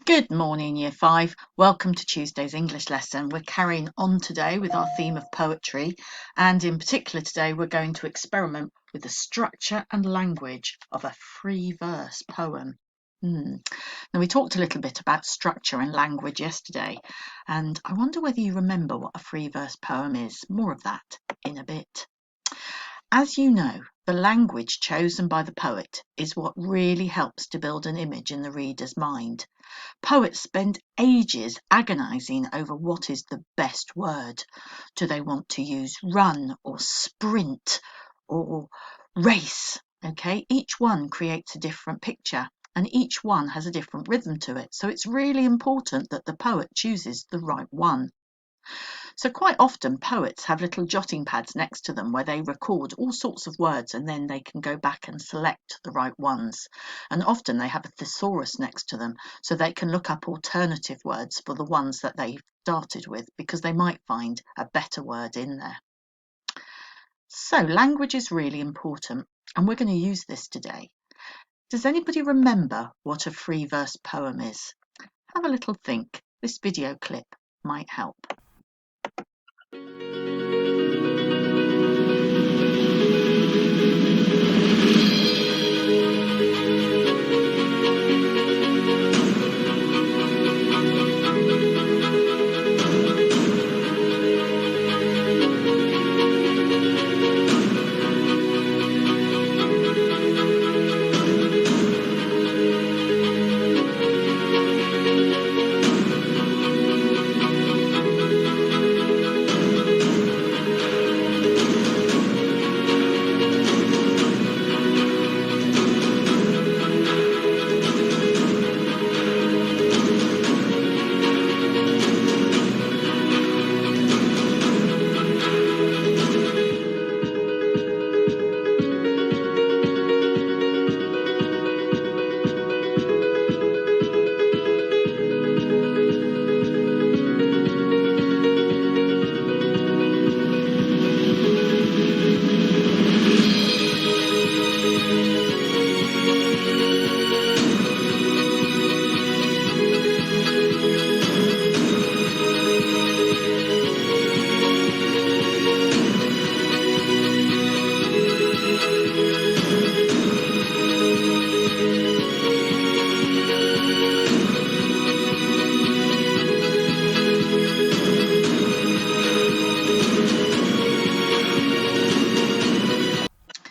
Good morning, Year 5. Welcome to Tuesday's English lesson. We're carrying on today with our theme of poetry, and in particular today we're going to experiment with the structure and language of a free verse poem. Now, we talked a little bit about structure and language yesterday, and I wonder whether you remember what a free verse poem is. More of that in a bit. As you know, the language chosen by the poet is what really helps to build an image in the reader's mind. Poets spend ages agonising over what is the best word. Do they want to use run or sprint or race? Okay, each one creates a different picture and each one has a different rhythm to it. So it's really important that the poet chooses the right one. So quite often poets have little jotting pads next to them where they record all sorts of words and then they can go back and select the right ones. And often they have a thesaurus next to them so they can look up alternative words for the ones that they started with because they might find a better word in there. So language is really important and we're going to use this today. Does anybody remember what a free verse poem is? Have a little think. This video clip might help.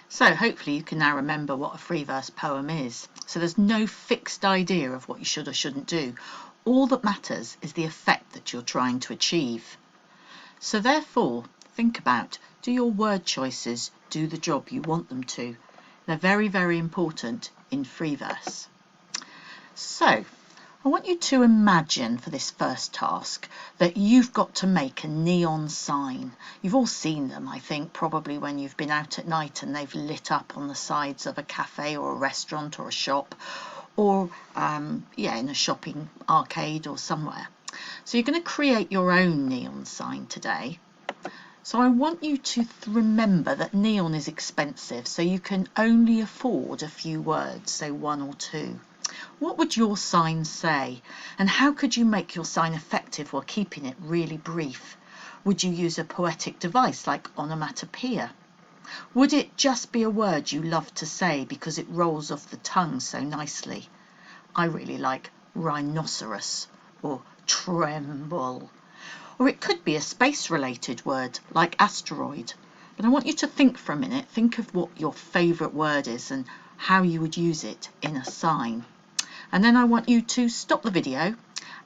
So hopefully you can now remember what a free verse poem is. So there's no fixed idea of what you should or shouldn't do. All that matters is the effect that you're trying to achieve. So therefore, think about, do your word choices do the job you want them to? They're very, very important in free verse. So I want you to imagine for this first task that you've got to make a neon sign. You've all seen them, I think, probably when you've been out at night and they've lit up on the sides of a cafe or a restaurant or a shop or, in a shopping arcade or somewhere. So you're going to create your own neon sign today. So I want you to remember that neon is expensive, so you can only afford a few words, say one or two. What would your sign say? And how could you make your sign effective while keeping it really brief? Would you use a poetic device like onomatopoeia? Would it just be a word you love to say because it rolls off the tongue so nicely? I really like rhinoceros or tremble. Or it could be a space-related word like asteroid. But I want you to think for a minute. Think of what your favourite word is and how you would use it in a sign. And then I want you to stop the video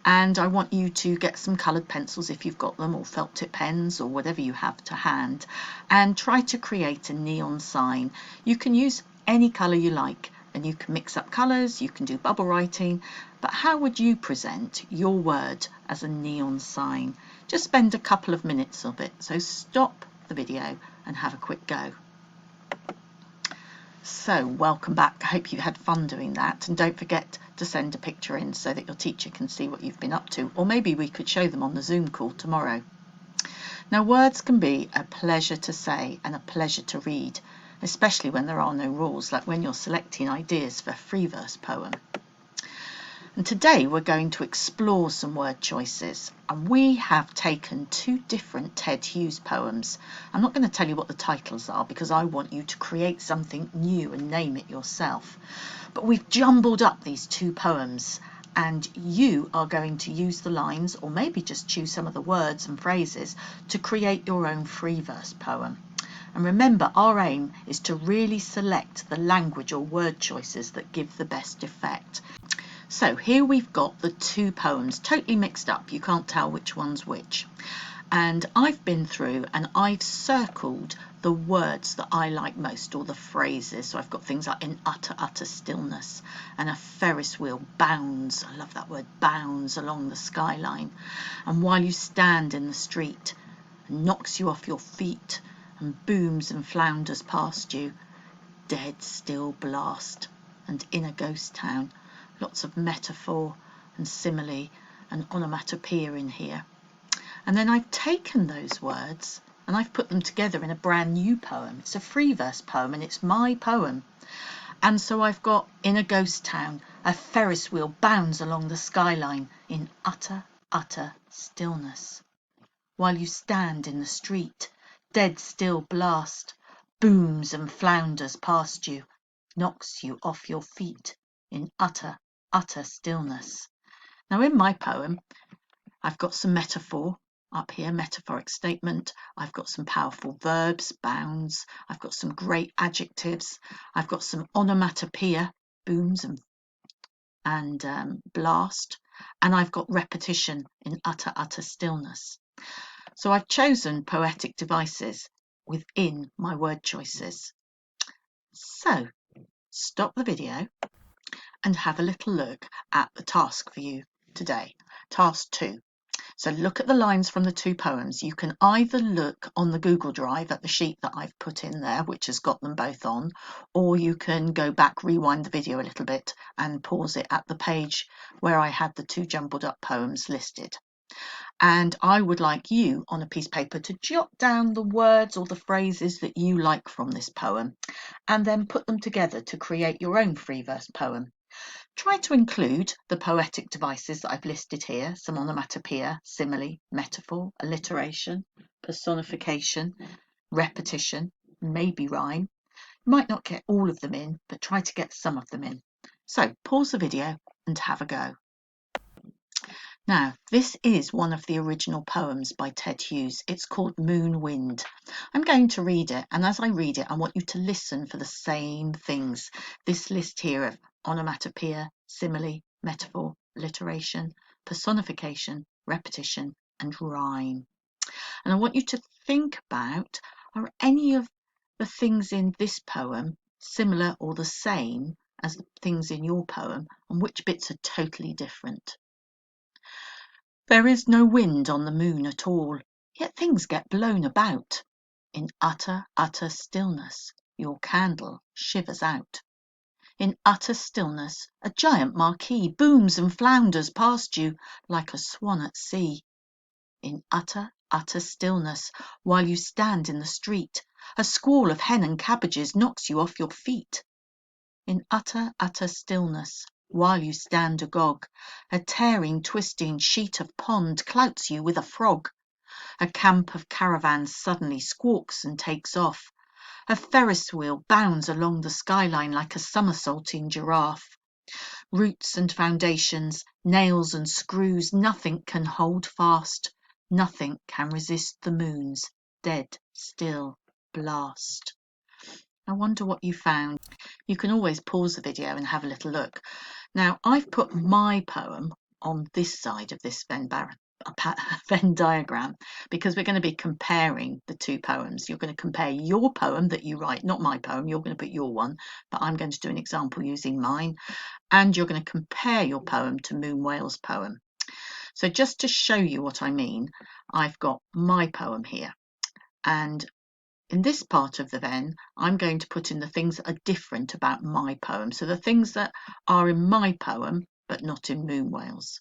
and I want you to get some coloured pencils if you've got them, or felt tip pens or whatever you have to hand, and try to create a neon sign. You can use any colour you like and you can mix up colours, you can do bubble writing, but how would you present your word as a neon sign? Just spend a couple of minutes of it. So stop the video and have a quick go. So welcome back. I hope you had fun doing that, and don't forget to send a picture in so that your teacher can see what you've been up to, or maybe we could show them on the Zoom call tomorrow. Now, words can be a pleasure to say and a pleasure to read, especially when there are no rules, like when you're selecting ideas for a free verse poem. And today we're going to explore some word choices, and we have taken two different Ted Hughes poems. I'm not going to tell you what the titles are because I want you to create something new and name it yourself. But we've jumbled up these two poems, and you are going to use the lines, or maybe just choose some of the words and phrases, to create your own free verse poem. And remember, our aim is to really select the language or word choices that give the best effect. So here we've got the two poems totally mixed up. You can't tell which one's which. And I've been through and I've circled the words that I like most, or the phrases. So I've got things like in utter, utter stillness, and a Ferris wheel bounds, I love that word, bounds along the skyline. And while you stand in the street, knocks you off your feet and booms and flounders past you, dead still blast. And in a ghost town, lots of metaphor and simile and onomatopoeia in here. And then I've taken those words and I've put them together in a brand new poem. It's a free verse poem and it's my poem. And so I've got in a ghost town, a Ferris wheel bounds along the skyline in utter, utter stillness. While you stand in the street, dead still blast, booms and flounders past you, knocks you off your feet in utter, utter stillness. Now in my poem, I've got some metaphor up here, metaphoric statement. I've got some powerful verbs, bounds. I've got some great adjectives. I've got some onomatopoeia, booms and blast. And I've got repetition in utter, utter stillness. So I've chosen poetic devices within my word choices. So stop the video and have a little look at the task for you today. Task 2. So look at the lines from the two poems. You can either look on the Google Drive at the sheet that I've put in there, which has got them both on, or you can go back, rewind the video a little bit and pause it at the page where I had the two jumbled up poems listed. And I would like you on a piece of paper to jot down the words or the phrases that you like from this poem and then put them together to create your own free verse poem. Try to include the poetic devices that I've listed here, some onomatopoeia, simile, metaphor, alliteration, personification, repetition, maybe rhyme. You might not get all of them in, but try to get some of them in. So pause the video and have a go. Now, this is one of the original poems by Ted Hughes. It's called Moon Wind. I'm going to read it, and as I read it, I want you to listen for the same things. This list here of onomatopoeia, simile, metaphor, alliteration, personification, repetition, and rhyme. And I want you to think about, are any of the things in this poem similar or the same as the things in your poem, and which bits are totally different? There is no wind on the moon at all, yet things get blown about. In utter, utter stillness, your candle shivers out. In utter stillness, a giant marquee booms and flounders past you like a swan at sea. In utter, utter stillness, while you stand in the street, a squall of hen and cabbages knocks you off your feet. In utter, utter stillness, while you stand agog, a tearing, twisting sheet of pond clouts you with a frog. A camp of caravans suddenly squawks and takes off. A Ferris wheel bounds along the skyline like a somersaulting giraffe. Roots and foundations, nails and screws, nothing can hold fast. Nothing can resist the moon's dead still blast. I wonder what you found. You can always pause the video and have a little look. Now, I've put my poem on this side of this Venn diagram because we're going to be comparing the two poems. You're going to compare your poem that you write, not my poem. You're going to put your one, but I'm going to do an example using mine. And you're going to compare your poem to Moon Whale's poem. So just to show you what I mean, I've got my poem here. And in this part of the Venn, I'm going to put in the things that are different about my poem. So the things that are in my poem, but not in Moon Whale's.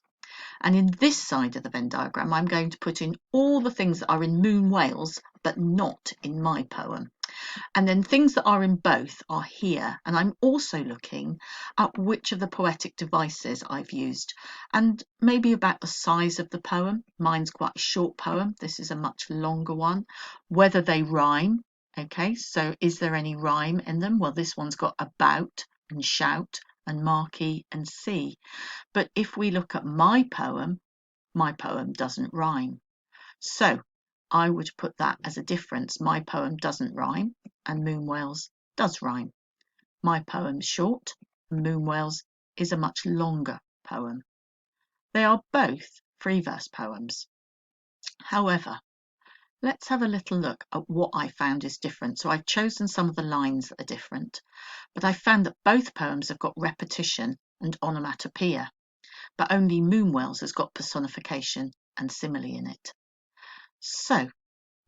And in this side of the Venn diagram, I'm going to put in all the things that are in Moon Wales, but not in my poem. And then things that are in both are here. And I'm also looking at which of the poetic devices I've used and maybe about the size of the poem. Mine's quite a short poem. This is a much longer one. Whether they rhyme. Okay, so is there any rhyme in them? Well, this one's got about and shout and marquee and see. But if we look at my poem doesn't rhyme. So I would put that as a difference. My poem doesn't rhyme and Moon Wales does rhyme. My poem's short and Moon Wales is a much longer poem. They are both free verse poems. However, let's have a little look at what I found is different. So I've chosen some of the lines that are different, but I found that both poems have got repetition and onomatopoeia, but only Moon Wales has got personification and simile in it. So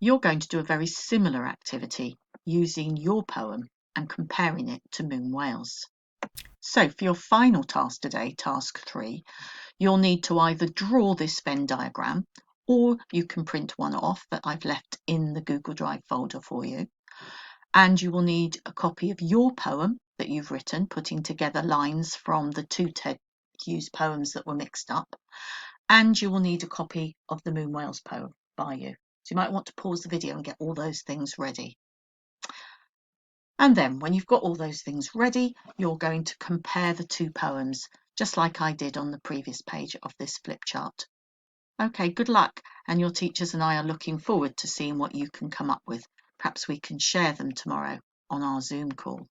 you're going to do a very similar activity using your poem and comparing it to Moon Wales. So for your final task today, task 3, you'll need to either draw this Venn diagram or you can print one off that I've left in the Google Drive folder for you. And you will need a copy of your poem that you've written, putting together lines from the two Ted Hughes poems that were mixed up. And you will need a copy of the Moon Wales poem by you. So you might want to pause the video and get all those things ready. And then when you've got all those things ready, you're going to compare the two poems, just like I did on the previous page of this flip chart. Okay, good luck. And your teachers and I are looking forward to seeing what you can come up with. Perhaps we can share them tomorrow on our Zoom call.